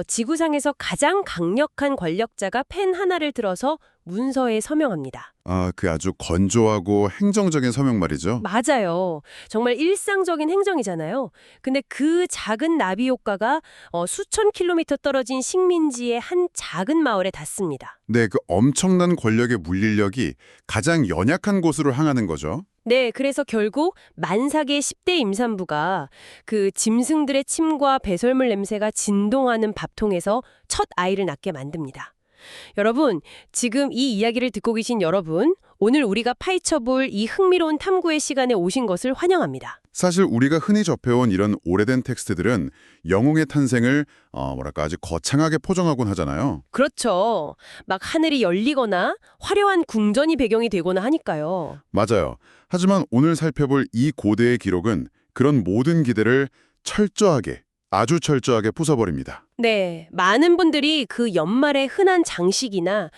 지구상에서 가장 강력한 권력자가 펜 하나를 들어서 문서에 서명합니다. 아, 그 아주 건조하고 행정적인 서명 말이죠. 맞아요. 정말 일상적인 행정이잖아요. 근데 그 작은 나비 효과가 수천 킬로미터 떨어진 식민지의 한 작은 마을에 닿습니다. 네, 그 엄청난 권력의 물리력이 가장 연약한 곳으로 향하는 거죠. 네, 그래서 결국 만삭의 10대 임산부가 그 짐승들의 침과 배설물 냄새가 진동하는 밥통에서 첫 아이를 낳게 만듭니다. 여러분, 지금 이 이야기를 듣고 계신 여러분, 오늘 우리가 파헤쳐볼 이 흥미로운 탐구의 시간에 오신 것을 환영합니다. 사실 우리가 흔히 접해온 이런 오래된 텍스트들은 영웅의 탄생을 아주 거창하게 포장하곤 하잖아요. 그렇죠. 막 하늘이 열리거나 화려한 궁전이 배경이 되거나 하니까요. 맞아요. 하지만 오늘 살펴볼 이 고대의 기록은 그런 모든 기대를 아주 철저하게 부숴버립니다. 네, 많은 분들이 그 연말의 흔한 장식이나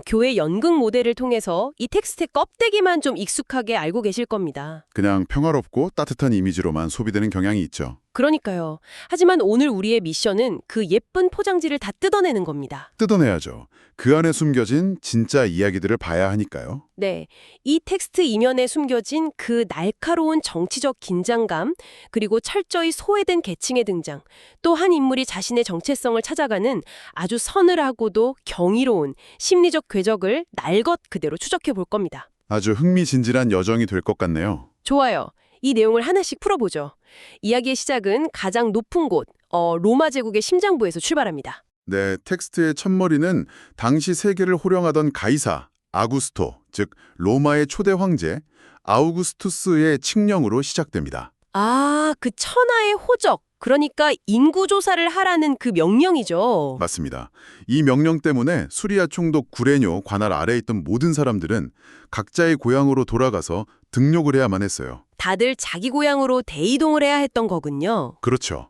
교회 연극 모델을 통해서 이 텍스트의 껍데기만 좀 익숙하게 알고 계실 겁니다. 그냥 평화롭고 따뜻한 이미지로만 소비되는 경향이 있죠. 그러니까요. 하지만 오늘 우리의 미션은 그 예쁜 포장지를 다 뜯어내는 겁니다. 뜯어내야죠. 그 안에 숨겨진 진짜 이야기들을 봐야 하니까요. 네, 이 텍스트 이면에 숨겨진 그 날카로운 정치적 긴장감, 그리고 철저히 소외된 계층의 등장, 또 한 인물이 자신의 정체성을 찾아가는 아주 서늘하고도 경이로운 심리적 궤적을 날것 그대로 추적해 볼 겁니다. 아주 흥미진진한 여정이 될 것 같네요. 좋아요. 이 내용을 하나씩 풀어보죠. 이야기의 시작은 가장 높은 곳, 로마 제국의 심장부에서 출발합니다. 네, 텍스트의 첫머리는 당시 세계를 호령하던 가이사, 아구스토, 즉 로마의 초대 황제 아우구스투스의 칙령으로 시작됩니다. 아, 그 천하의 호적, 그러니까 인구조사를 하라는 그 명령이죠. 맞습니다. 이 명령 때문에 수리아 총독 구레뇨 관할 아래에 있던 모든 사람들은 각자의 고향으로 돌아가서 등록을 해야만 했어요. 다들 자기 고향으로 대이동을 해야 했던 거군요. 그렇죠.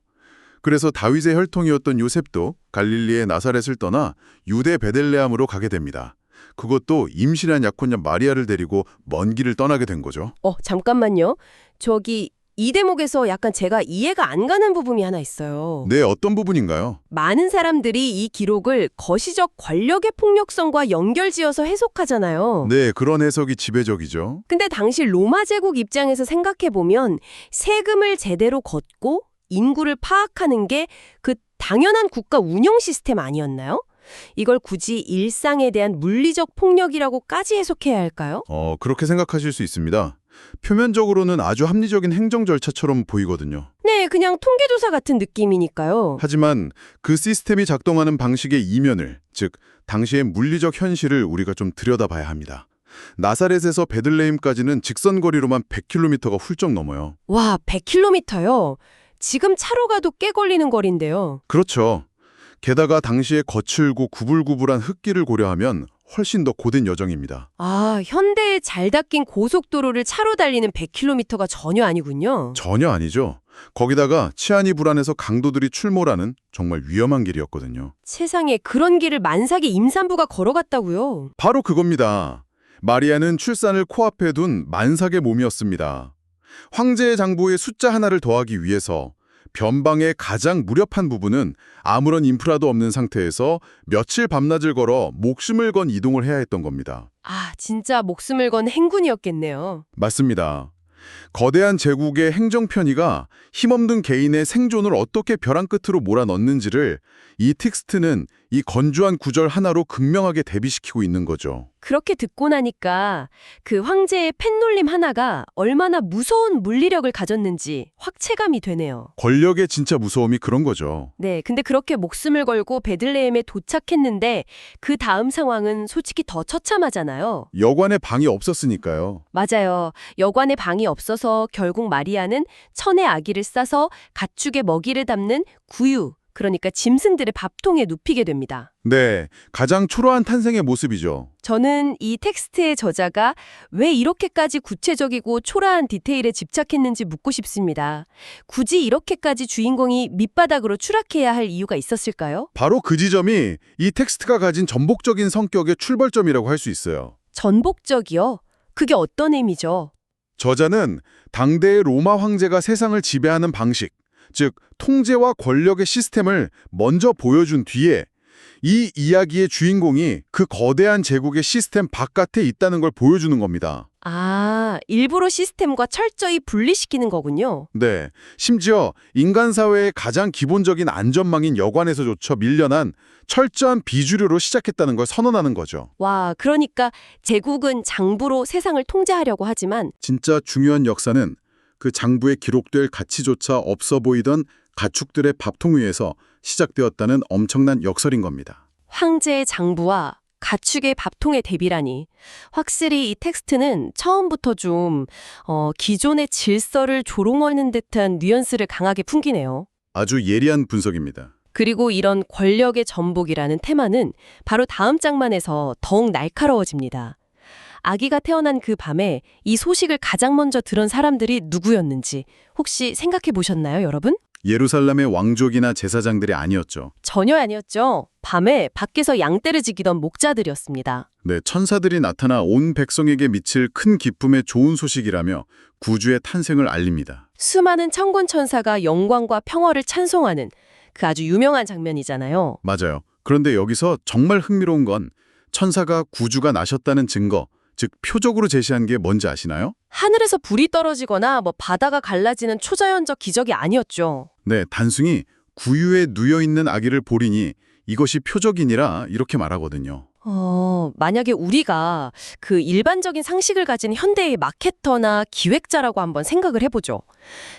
그래서 다윗의 혈통이었던 요셉도 갈릴리의 나사렛을 떠나 유대 베들레헴으로 가게 됩니다. 그것도 임신한 약혼녀 마리아를 데리고 먼 길을 떠나게 된 거죠. 잠깐만요. 이 대목에서 약간 제가 이해가 안 가는 부분이 하나 있어요. 네, 어떤 부분인가요? 많은 사람들이 이 기록을 거시적 권력의 폭력성과 연결지어서 해석하잖아요. 네, 그런 해석이 지배적이죠. 근데 당시 로마 제국 입장에서 생각해보면 세금을 제대로 걷고 인구를 파악하는 게 그 당연한 국가 운영 시스템 아니었나요? 이걸 굳이 일상에 대한 물리적 폭력이라고까지 해석해야 할까요? 그렇게 생각하실 수 있습니다. 표면적으로는 아주 합리적인 행정 절차처럼 보이거든요. 네, 그냥 통계조사 같은 느낌이니까요. 하지만 그 시스템이 작동하는 방식의 이면을, 즉 당시의 물리적 현실을 우리가 좀 들여다봐야 합니다. 나사렛에서 베들레헴까지는 직선 거리로만 100km가 훌쩍 넘어요. 와, 100km요? 지금 차로 가도 꽤 걸리는 거리인데요. 그렇죠. 게다가 당시의 거칠고 구불구불한 흙길을 고려하면 훨씬 더 고된 여정입니다. 아, 현대에 잘 닦인 고속도로를 차로 달리는 100km가 전혀 아니군요. 전혀 아니죠. 거기다가 치안이 불안해서 강도들이 출몰하는 정말 위험한 길이었거든요. 세상에 그런 길을 만삭의 임산부가 걸어갔다고요? 바로 그겁니다. 마리아는 출산을 코앞에 둔 만삭의 몸이었습니다. 황제의 장부의 숫자 하나를 더하기 위해서 변방의 가장 무렵한 부분은 아무런 인프라도 없는 상태에서 며칠 밤낮을 걸어 목숨을 건 이동을 해야 했던 겁니다. 아, 진짜 목숨을 건 행군이었겠네요. 맞습니다. 거대한 제국의 행정 편의가 힘없는 개인의 생존을 어떻게 벼랑 끝으로 몰아넣는지를 이 텍스트는 이 건조한 구절 하나로 극명하게 대비시키고 있는 거죠. 그렇게 듣고 나니까 그 황제의 펜놀림 하나가 얼마나 무서운 물리력을 가졌는지 확 체감이 되네요. 권력의 진짜 무서움이 그런 거죠. 네, 근데 그렇게 목숨을 걸고 베들레헴에 도착했는데 그 다음 상황은 솔직히 더 처참하잖아요. 여관에 방이 없었으니까요. 맞아요. 여관에 방이 없어서 결국 마리아는 천의 아기를 싸서 가축의 먹이를 담는 구유, 그러니까 짐승들의 밥통에 눕히게 됩니다. 네, 가장 초라한 탄생의 모습이죠. 저는 이 텍스트의 저자가 왜 이렇게까지 구체적이고 초라한 디테일에 집착했는지 묻고 싶습니다. 굳이 이렇게까지 주인공이 밑바닥으로 추락해야 할 이유가 있었을까요? 바로 그 지점이 이 텍스트가 가진 전복적인 성격의 출발점이라고 할 수 있어요. 전복적이요? 그게 어떤 의미죠? 저자는 당대의 로마 황제가 세상을 지배하는 방식, 즉 통제와 권력의 시스템을 먼저 보여준 뒤에 이 이야기의 주인공이 그 거대한 제국의 시스템 바깥에 있다는 걸 보여주는 겁니다. 아, 일부러 시스템과 철저히 분리시키는 거군요. 네, 심지어 인간 사회의 가장 기본적인 안전망인 여관에서조차 밀려난 철저한 비주류로 시작했다는 걸 선언하는 거죠. 와, 그러니까 제국은 장부로 세상을 통제하려고 하지만 진짜 중요한 역사는 그 장부에 기록될 가치조차 없어 보이던 가축들의 밥통 위에서 시작되었다는 엄청난 역설인 겁니다. 황제의 장부와 가축의 밥통의 대비라니. 확실히 이 텍스트는 처음부터 좀 기존의 질서를 조롱하는 듯한 뉘앙스를 강하게 풍기네요. 아주 예리한 분석입니다. 그리고 이런 권력의 전복이라는 테마는 바로 다음 장만에서 더욱 날카로워집니다. 아기가 태어난 그 밤에 이 소식을 가장 먼저 들은 사람들이 누구였는지 혹시 생각해 보셨나요, 여러분? 예루살렘의 왕족이나 제사장들이 아니었죠. 전혀 아니었죠. 밤에 밖에서 양떼를 지키던 목자들이었습니다. 네, 천사들이 나타나 온 백성에게 미칠 큰 기쁨의 좋은 소식이라며 구주의 탄생을 알립니다. 수많은 천군 천사가 영광과 평화를 찬송하는 그 아주 유명한 장면이잖아요. 맞아요. 그런데 여기서 정말 흥미로운 건 천사가 구주가 나셨다는 증거, 즉 표적으로 제시한 게 뭔지 아시나요? 하늘에서 불이 떨어지거나 바다가 갈라지는 초자연적 기적이 아니었죠. 네, 단순히 구유에 누여있는 아기를 보리니 이것이 표적이니라 이렇게 말하거든요. 만약에 우리가 그 일반적인 상식을 가진 현대의 마케터나 기획자라고 한번 생각을 해보죠.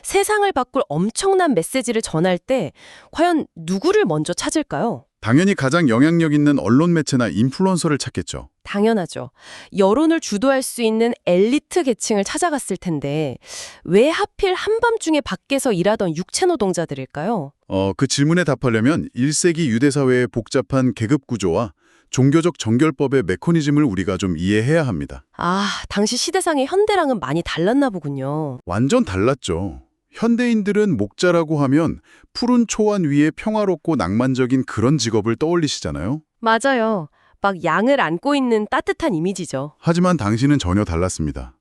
세상을 바꿀 엄청난 메시지를 전할 때 과연 누구를 먼저 찾을까요? 당연히 가장 영향력 있는 언론 매체나 인플루언서를 찾겠죠. 당연하죠. 여론을 주도할 수 있는 엘리트 계층을 찾아갔을 텐데 왜 하필 한밤중에 밖에서 일하던 육체 노동자들일까요? 그 질문에 답하려면 1세기 유대 사회의 복잡한 계급 구조와 종교적 정결법의 메커니즘을 우리가 좀 이해해야 합니다. 아, 당시 시대상의 현대랑은 많이 달랐나 보군요. 완전 달랐죠. 현대인들은 목자라고 하면 푸른 초원 위에 평화롭고 낭만적인 그런 직업을 떠올리시잖아요. 맞아요. 막 양을 안고 있는 따뜻한 이미지죠. 하지만 당시는 전혀 달랐습니다.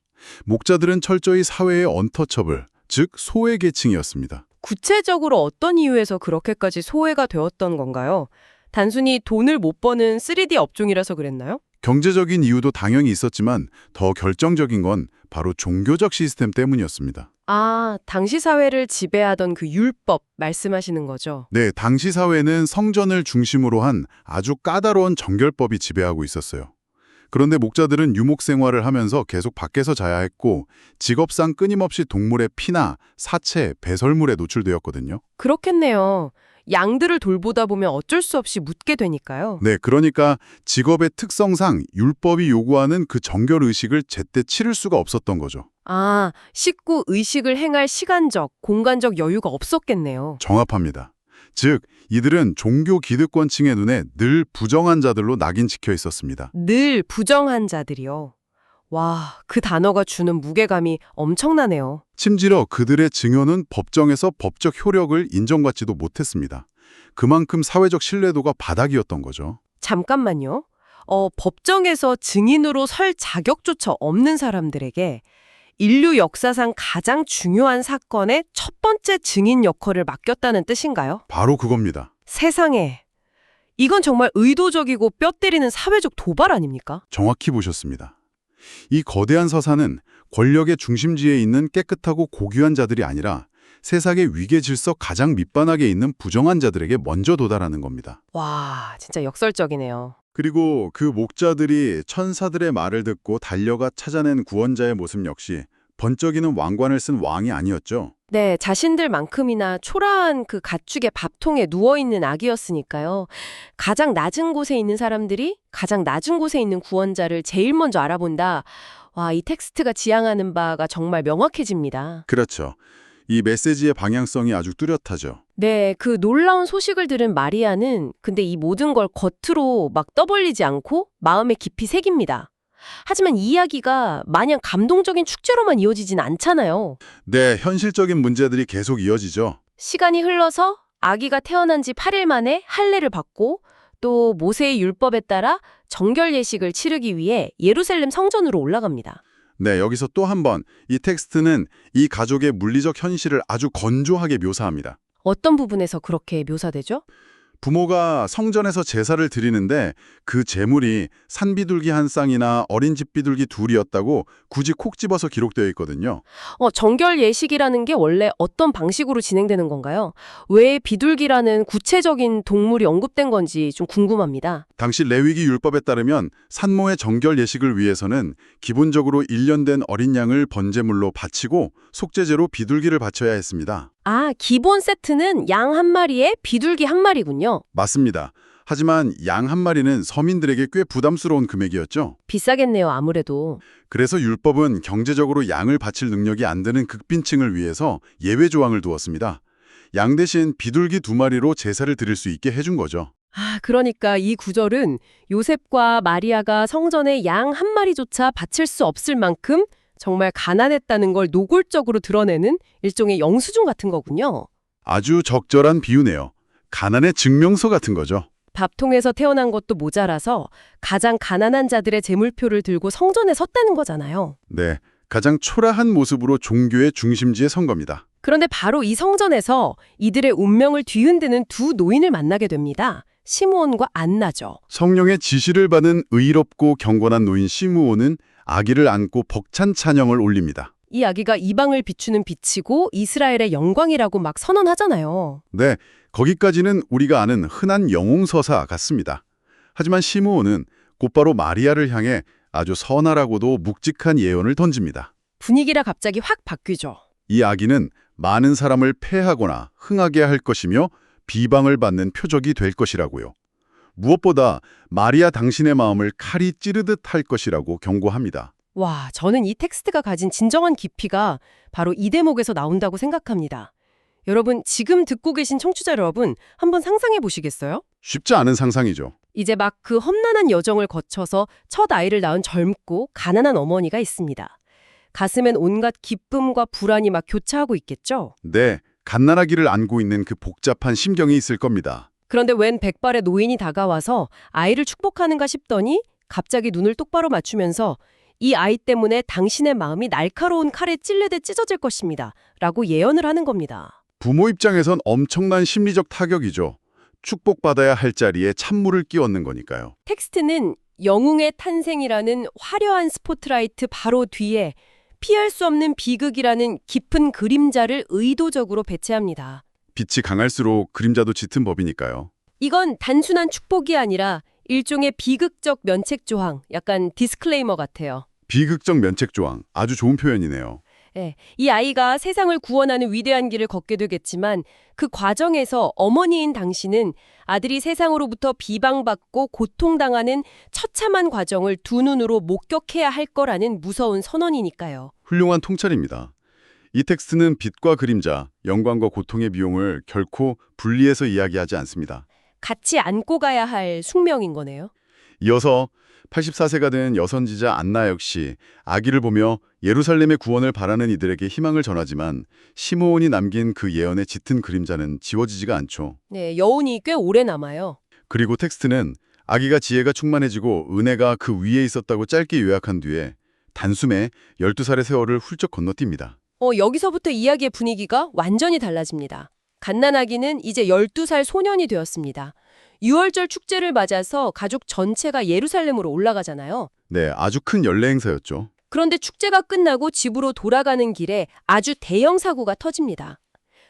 목자들은 철저히 사회의 언터처블, 즉 소외 계층이었습니다. 구체적으로 어떤 이유에서 그렇게까지 소외가 되었던 건가요? 단순히 돈을 못 버는 3D 업종이라서 그랬나요? 경제적인 이유도 당연히 있었지만 더 결정적인 건 바로 종교적 시스템 때문이었습니다. 아, 당시 사회를 지배하던 그 율법 말씀하시는 거죠? 네, 당시 사회는 성전을 중심으로 한 아주 까다로운 정결법이 지배하고 있었어요. 그런데 목자들은 유목 생활을 하면서 계속 밖에서 자야 했고 직업상 끊임없이 동물의 피나 사체, 배설물에 노출되었거든요. 그렇겠네요. 양들을 돌보다 보면 어쩔 수 없이 묻게 되니까요. 네, 그러니까 직업의 특성상 율법이 요구하는 그 정결의식을 제때 치를 수가 없었던 거죠. 아, 식구 의식을 행할 시간적, 공간적 여유가 없었겠네요. 정합합니다. 즉, 이들은 종교 기득권층의 눈에 늘 부정한 자들로 낙인 찍혀 있었습니다. 늘 부정한 자들이요. 와, 그 단어가 주는 무게감이 엄청나네요. 심지어 그들의 증언은 법정에서 법적 효력을 인정받지도 못했습니다. 그만큼 사회적 신뢰도가 바닥이었던 거죠. 잠깐만요. 법정에서 증인으로 설 자격조차 없는 사람들에게 인류 역사상 가장 중요한 사건의 첫 번째 증인 역할을 맡겼다는 뜻인가요? 바로 그겁니다. 세상에. 이건 정말 의도적이고 뼈 때리는 사회적 도발 아닙니까? 정확히 보셨습니다. 이 거대한 서사는 권력의 중심지에 있는 깨끗하고 고귀한 자들이 아니라 세상의 위계 질서 가장 밑바닥에 있는 부정한 자들에게 먼저 도달하는 겁니다. 와, 진짜 역설적이네요. 그리고 그 목자들이 천사들의 말을 듣고 달려가 찾아낸 구원자의 모습 역시 번쩍이는 왕관을 쓴 왕이 아니었죠. 네, 자신들만큼이나 초라한 그 가축의 밥통에 누워있는 아기였으니까요. 가장 낮은 곳에 있는 사람들이 가장 낮은 곳에 있는 구원자를 제일 먼저 알아본다. 와, 이 텍스트가 지향하는 바가 정말 명확해집니다. 그렇죠. 이 메시지의 방향성이 아주 뚜렷하죠. 네, 그 놀라운 소식을 들은 마리아는 근데 이 모든 걸 겉으로 막 떠벌리지 않고 마음에 깊이 새깁니다. 하지만 이 이야기가 마냥 감동적인 축제로만 이어지진 않잖아요. 네, 현실적인 문제들이 계속 이어지죠. 시간이 흘러서 아기가 태어난 지 8일 만에 할례를 받고 또 모세의 율법에 따라 정결 예식을 치르기 위해 예루살렘 성전으로 올라갑니다. 네, 여기서 또 한 번 이 텍스트는 이 가족의 물리적 현실을 아주 건조하게 묘사합니다. 어떤 부분에서 그렇게 묘사되죠? 부모가 성전에서 제사를 드리는데 그 제물이 산비둘기 한 쌍이나 어린 집비둘기 둘이었다고 굳이 콕 집어서 기록되어 있거든요. 정결 예식이라는 게 원래 어떤 방식으로 진행되는 건가요? 왜 비둘기라는 구체적인 동물이 언급된 건지 좀 궁금합니다. 당시 레위기 율법에 따르면 산모의 정결 예식을 위해서는 기본적으로 1년 된 어린 양을 번제물로 바치고 속죄제로 비둘기를 바쳐야 했습니다. 아, 기본 세트는 양 한 마리에 비둘기 한 마리군요. 맞습니다. 하지만 양 한 마리는 서민들에게 꽤 부담스러운 금액이었죠. 비싸겠네요, 아무래도. 그래서 율법은 경제적으로 양을 바칠 능력이 안 되는 극빈층을 위해서 예외 조항을 두었습니다. 양 대신 비둘기 2마리로 제사를 드릴 수 있게 해준 거죠. 아, 그러니까 이 구절은 요셉과 마리아가 성전에 양 한 마리조차 바칠 수 없을 만큼 정말 가난했다는 걸 노골적으로 드러내는 일종의 영수증 같은 거군요. 아주 적절한 비유네요. 가난의 증명서 같은 거죠. 밥통에서 태어난 것도 모자라서 가장 가난한 자들의 제물표를 들고 성전에 섰다는 거잖아요. 네, 가장 초라한 모습으로 종교의 중심지에 선 겁니다. 그런데 바로 이 성전에서 이들의 운명을 뒤흔드는 두 노인을 만나게 됩니다. 시므온과 안나죠. 성령의 지시를 받은 의롭고 경건한 노인 시므온은 아기를 안고 벅찬 찬양을 올립니다. 이 아기가 이방을 비추는 빛이고 이스라엘의 영광이라고 막 선언하잖아요. 네, 거기까지는 우리가 아는 흔한 영웅서사 같습니다. 하지만 시므온은 곧바로 마리아를 향해 아주 선하라고도 묵직한 예언을 던집니다. 분위기가 갑자기 확 바뀌죠. 이 아기는 많은 사람을 패하거나 흥하게 할 것이며 비방을 받는 표적이 될 것이라고요. 무엇보다 마리아 당신의 마음을 칼이 찌르듯 할 것이라고 경고합니다. 와, 저는 이 텍스트가 가진 진정한 깊이가 바로 이 대목에서 나온다고 생각합니다. 여러분, 지금 듣고 계신 청취자 여러분, 한번 상상해 보시겠어요? 쉽지 않은 상상이죠. 이제 막 그 험난한 여정을 거쳐서 첫 아이를 낳은 젊고 가난한 어머니가 있습니다. 가슴엔 온갖 기쁨과 불안이 막 교차하고 있겠죠? 네, 갓난아기를 안고 있는 그 복잡한 심경이 있을 겁니다. 그런데 웬 백발의 노인이 다가와서 아이를 축복하는가 싶더니 갑자기 눈을 똑바로 맞추면서 이 아이 때문에 당신의 마음이 날카로운 칼에 찔레듯 찢어질 것입니다. 라고 예언을 하는 겁니다. 부모 입장에선 엄청난 심리적 타격이죠. 축복받아야 할 자리에 찬물을 끼얹는 거니까요. 텍스트는 영웅의 탄생이라는 화려한 스포트라이트 바로 뒤에 피할 수 없는 비극이라는 깊은 그림자를 의도적으로 배치합니다. 빛이 강할수록 그림자도 짙은 법이니까요. 이건 단순한 축복이 아니라 일종의 비극적 면책 조항, 약간 디스클레이머 같아요. 비극적 면책 조항, 아주 좋은 표현이네요. 예, 이 아이가 세상을 구원하는 위대한 길을 걷게 되겠지만 그 과정에서 어머니인 당신은 아들이 세상으로부터 비방받고 고통당하는 처참한 과정을 두 눈으로 목격해야 할 거라는 무서운 선언이니까요. 훌륭한 통찰입니다. 이 텍스트는 빛과 그림자, 영광과 고통의 비용을 결코 분리해서 이야기하지 않습니다. 같이 안고 가야 할 숙명인 거네요. 이어서 84세가 된 여선지자 안나 역시 아기를 보며 예루살렘의 구원을 바라는 이들에게 희망을 전하지만 시므온이 남긴 그 예언의 짙은 그림자는 지워지지가 않죠. 네, 여운이 꽤 오래 남아요. 그리고 텍스트는 아기가 지혜가 충만해지고 은혜가 그 위에 있었다고 짧게 요약한 뒤에 단숨에 12살의 세월을 훌쩍 건너뜁니다. 여기서부터 이야기의 분위기가 완전히 달라집니다. 갓난아기는 이제 12살 소년이 되었습니다. 6월절 축제를 맞아서 가족 전체가 예루살렘으로 올라가잖아요. 네, 아주 큰 연례 행사였죠. 그런데 축제가 끝나고 집으로 돌아가는 길에 아주 대형 사고가 터집니다.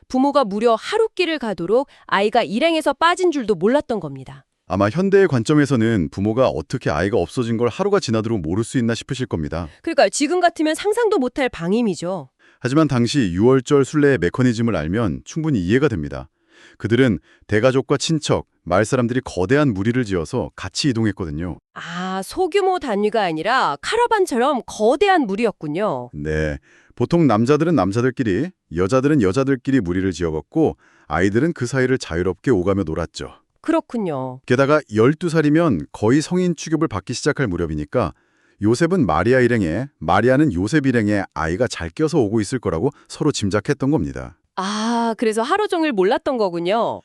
부모가 무려 하룻길을 가도록 아이가 일행에서 빠진 줄도 몰랐던 겁니다. 아마 현대의 관점에서는 부모가 어떻게 아이가 없어진 걸 하루가 지나도록 모를 수 있나 싶으실 겁니다. 그러니까 지금 같으면 상상도 못할 방임이죠. 하지만 당시 6월절 순례의 메커니즘을 알면 충분히 이해가 됩니다. 그들은 대가족과 친척, 마을 사람들이 거대한 무리를 지어서 같이 이동했거든요. 아, 소규모 단위가 아니라 카라반처럼 거대한 무리였군요. 네, 보통 남자들은 남자들끼리, 여자들은 여자들끼리 무리를 지어갔고 아이들은 그 사이를 자유롭게 오가며 놀았죠. 그렇군요. 게다가 12살이면 거의 성인 취급을 받기 시작할 무렵이니까 요셉은 마리아 일행에, 마리아는 요셉 일행에 아이가 잘 껴서 오고 있을 거라고 서로 짐작했던 겁니다. 아, 그래서 하루 종일 몰랐던 거군요.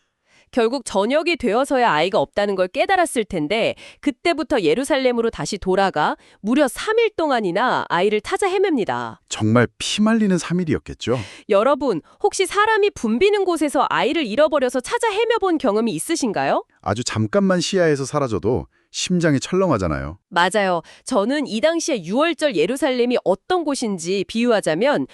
결국 저녁이 되어서야 아이가 없다는 걸 깨달았을 텐데 그때부터 예루살렘으로 다시 돌아가 무려 3일 동안이나 아이를 찾아 헤맵니다. 정말 피말리는 3일이었겠죠. 여러분, 혹시 사람이 붐비는 곳에서 아이를 잃어버려서 찾아 헤매본 경험이 있으신가요? 아주 잠깐만 시야에서 사라져도 심장이 철렁하잖아요. 맞아요. 저는 이 당시에 6월절 예루살렘이 어떤 곳인지 비유하자면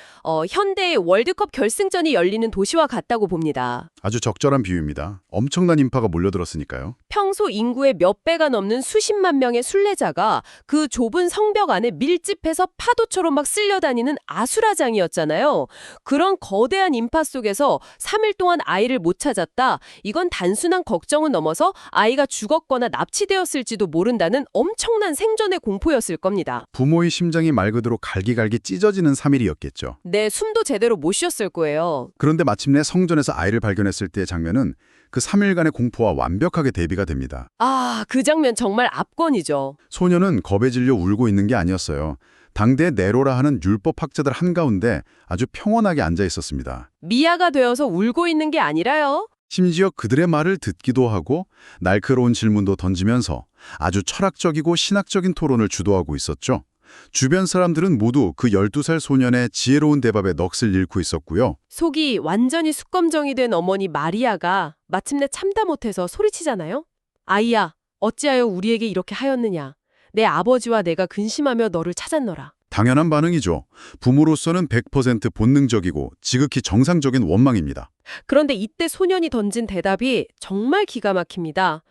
현대의 월드컵 결승전이 열리는 도시와 같다고 봅니다. 아주 적절한 비유입니다. 엄청난 인파가 몰려들었으니까요. 평소 인구의 몇 배가 넘는 수십만 명의 순례자가 그 좁은 성벽 안에 밀집해서 파도처럼 막 쓸려다니는 아수라장이었잖아요. 그런 거대한 인파 속에서 3일 동안 아이를 못 찾았다. 이건 단순한 걱정은 넘어서 아이가 죽었거나 납치되었을지도 모른다는 엄청난 생존의 공포였을 겁니다. 부모의 심장이 말 그대로 갈기갈기 찢어지는 3일이었겠죠. 네, 숨도 제대로 못 쉬었을 거예요. 그런데 마침내 성전에서 아이를 발견했을 때의 장면은 그 3일간의 공포와 완벽하게 대비가 됩니다. 아, 그 장면 정말 압권이죠. 소녀는 겁에 질려 울고 있는 게 아니었어요. 당대 네로라 하는 율법학자들 한가운데 아주 평온하게 앉아 있었습니다. 미아가 되어서 울고 있는 게 아니라요. 심지어 그들의 말을 듣기도 하고 날카로운 질문도 던지면서 아주 철학적이고 신학적인 토론을 주도하고 있었죠. 주변 사람들은 모두 그 12살 소년의 지혜로운 대답에 넋을 잃고 있었고요. 속이 완전히 숙검정이 된 어머니 마리아가 마침내 참다 못해서 소리치잖아요. 아이야, 어찌하여 우리에게 이렇게 하였느냐. 내 아버지와 내가 근심하며 너를 찾았노라. 당연한 반응이죠. 부모로서는 100% 본능적이고 지극히 정상적인 원망입니다. 그런데 이때 소년이 던진 대답이 정말 기가 막힙니다.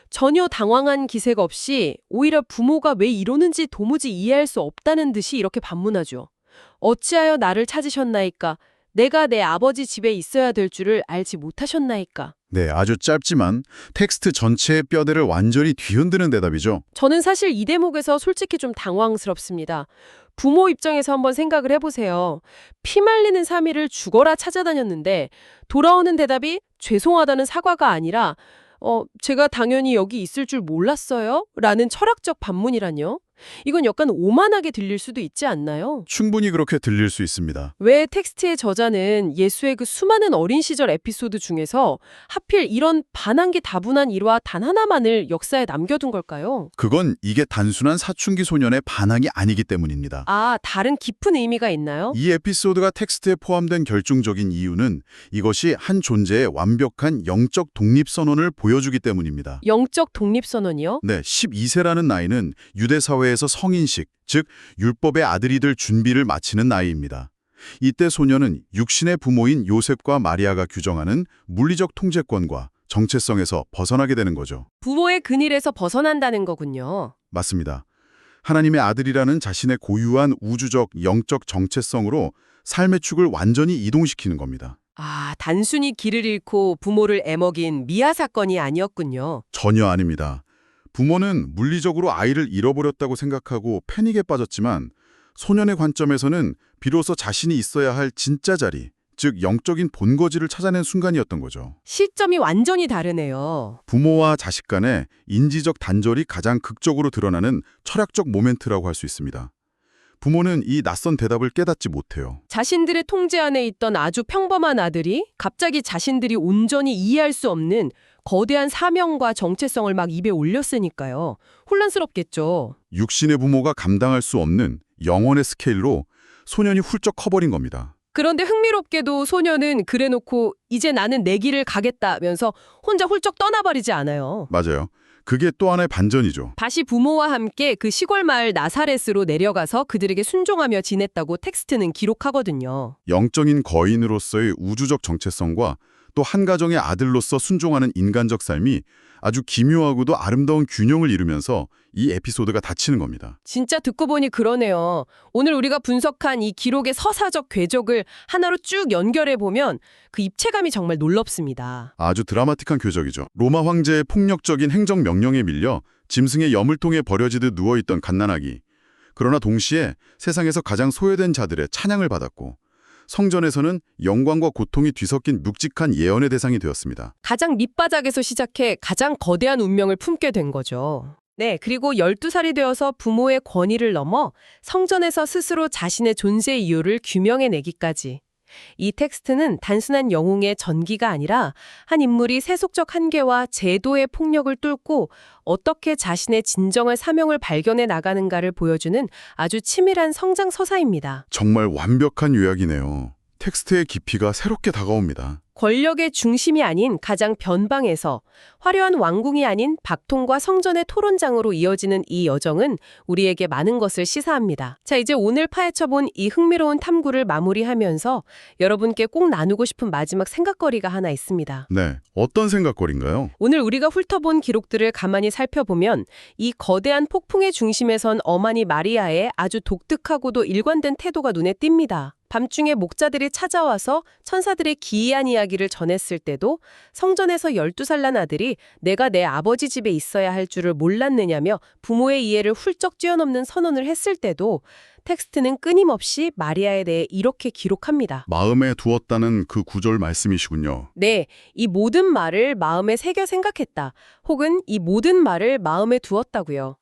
전혀 당황한 기색 없이 오히려 부모가 왜 이러는지 도무지 이해할 수 없다는 듯이 이렇게 반문하죠. 어찌하여 나를 찾으셨나이까? 내가 내 아버지 집에 있어야 될 줄을 알지 못하셨나이까? 네, 아주 짧지만 텍스트 전체의 뼈대를 완전히 뒤흔드는 대답이죠. 저는 사실 이 대목에서 솔직히 좀 당황스럽습니다. 부모 입장에서 한번 생각을 해보세요. 피 말리는 3일을 죽어라 찾아다녔는데 돌아오는 대답이 죄송하다는 사과가 아니라 제가 당연히 여기 있을 줄 몰랐어요? 라는 철학적 반문이란요. 이건 약간 오만하게 들릴 수도 있지 않나요? 충분히 그렇게 들릴 수 있습니다. 왜 텍스트의 저자는 예수의 그 수많은 어린 시절 에피소드 중에서 하필 이런 반항기 다분한 일화 단 하나만을 역사에 남겨둔 걸까요? 그건 이게 단순한 사춘기 소년의 반항이 아니기 때문입니다. 아, 다른 깊은 의미가 있나요? 이 에피소드가 텍스트에 포함된 결정적인 이유는 이것이 한 존재의 완벽한 영적 독립선언을 보여주기 때문입니다. 영적 독립선언이요? 네, 12세라는 나이는 유대 사회에서 성인식, 즉 율법의 아들이 될 준비를 마치는 나이입니다. 이때 소녀는 육신의 부모인 요셉과 마리아가 규정하는 물리적 통제권과 정체성에서 벗어나게 되는 거죠. 부모의 근일에서 벗어난다는 거군요. 맞습니다. 하나님의 아들이라는 자신의 고유한 우주적, 영적 정체성으로 삶의 축을 완전히 이동시키는 겁니다. 아, 단순히 길을 잃고 부모를 애먹인 미아 사건이 아니었군요. 전혀 아닙니다. 부모는 물리적으로 아이를 잃어버렸다고 생각하고 패닉에 빠졌지만 소년의 관점에서는 비로소 자신이 있어야 할 진짜 자리, 즉 영적인 본거지를 찾아낸 순간이었던 거죠. 시점이 완전히 다르네요. 부모와 자식 간의 인지적 단절이 가장 극적으로 드러나는 철학적 모멘트라고 할 수 있습니다. 부모는 이 낯선 대답을 깨닫지 못해요. 자신들의 통제 안에 있던 아주 평범한 아들이 갑자기 자신들이 온전히 이해할 수 없는 거대한 사명과 정체성을 막 입에 올렸으니까요. 혼란스럽겠죠. 육신의 부모가 감당할 수 없는 영혼의 스케일로 소년이 훌쩍 커버린 겁니다. 그런데 흥미롭게도 소녀는 그래놓고 이제 나는 내 길을 가겠다면서 혼자 훌쩍 떠나버리지 않아요. 맞아요. 그게 또 하나의 반전이죠. 다시 부모와 함께 그 시골 마을 나사렛으로 내려가서 그들에게 순종하며 지냈다고 텍스트는 기록하거든요. 영적인 거인으로서의 우주적 정체성과 또 한 가정의 아들로서 순종하는 인간적 삶이 아주 기묘하고도 아름다운 균형을 이루면서 이 에피소드가 닫히는 겁니다. 진짜 듣고 보니 그러네요. 오늘 우리가 분석한 이 기록의 서사적 궤적을 하나로 쭉 연결해보면 그 입체감이 정말 놀랍습니다. 아주 드라마틱한 궤적이죠. 로마 황제의 폭력적인 행정 명령에 밀려 짐승의 여물통에 버려지듯 누워있던 갓난아기. 그러나 동시에 세상에서 가장 소외된 자들의 찬양을 받았고 성전에서는 영광과 고통이 뒤섞인 묵직한 예언의 대상이 되었습니다. 가장 밑바닥에서 시작해 가장 거대한 운명을 품게 된 거죠. 네, 그리고 12살이 되어서 부모의 권위를 넘어 성전에서 스스로 자신의 존재 이유를 규명해내기까지. 이 텍스트는 단순한 영웅의 전기가 아니라 한 인물이 세속적 한계와 제도의 폭력을 뚫고 어떻게 자신의 진정한 사명을 발견해 나가는가를 보여주는 아주 치밀한 성장 서사입니다. 정말 완벽한 요약이네요. 텍스트의 깊이가 새롭게 다가옵니다. 권력의 중심이 아닌 가장 변방에서 화려한 왕궁이 아닌 박통과 성전의 토론장으로 이어지는 이 여정은 우리에게 많은 것을 시사합니다. 자, 이제 오늘 파헤쳐본 이 흥미로운 탐구를 마무리하면서 여러분께 꼭 나누고 싶은 마지막 생각거리가 하나 있습니다. 네, 어떤 생각거리인가요? 오늘 우리가 훑어본 기록들을 가만히 살펴보면 이 거대한 폭풍의 중심에 선 어머니 마리아의 아주 독특하고도 일관된 태도가 눈에 띕니다. 밤중에 목자들이 찾아와서 천사들의 기이한 이야기를 전했을 때도 성전에서 12살 난 아들이 내가 내 아버지 집에 있어야 할 줄을 몰랐느냐며 부모의 이해를 훌쩍 뛰어넘는 선언을 했을 때도 텍스트는 끊임없이 마리아에 대해 이렇게 기록합니다. 마음에 두었다는 그 구절 말씀이시군요. 네, 이 모든 말을 마음에 새겨 생각했다. 혹은 이 모든 말을 마음에 두었다고요.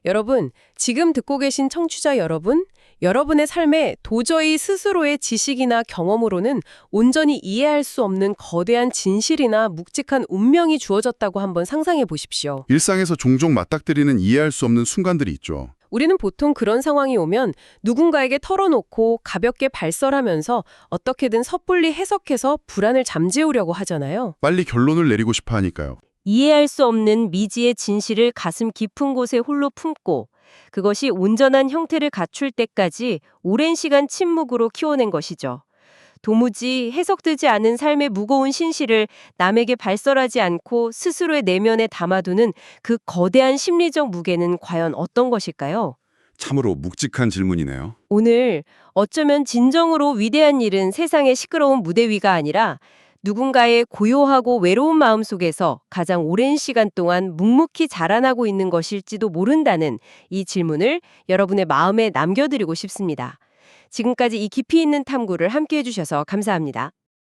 여러분, 지금 듣고 계신 청취자 여러분, 여러분의 삶에 도저히 스스로의 지식이나 경험으로는 온전히 이해할 수 없는 거대한 진실이나 묵직한 운명이 주어졌다고 한번 상상해 보십시오. 일상에서 종종 맞닥뜨리는 이해할 수 없는 순간들이 있죠. 우리는 보통 그런 상황이 오면 누군가에게 털어놓고 가볍게 발설하면서 어떻게든 섣불리 해석해서 불안을 잠재우려고 하잖아요. 빨리 결론을 내리고 싶어 하니까요. 이해할 수 없는 미지의 진실을 가슴 깊은 곳에 홀로 품고 그것이 온전한 형태를 갖출 때까지 오랜 시간 침묵으로 키워낸 것이죠. 도무지 해석되지 않은 삶의 무거운 신실을 남에게 발설하지 않고 스스로의 내면에 담아두는 그 거대한 심리적 무게는 과연 어떤 것일까요? 참으로 묵직한 질문이네요. 오늘 어쩌면 진정으로 위대한 일은 세상의 시끄러운 무대 위가 아니라 누군가의 고요하고 외로운 마음 속에서 가장 오랜 시간 동안 묵묵히 자라나고 있는 것일지도 모른다는 이 질문을 여러분의 마음에 남겨드리고 싶습니다. 지금까지 이 깊이 있는 탐구를 함께 해주셔서 감사합니다.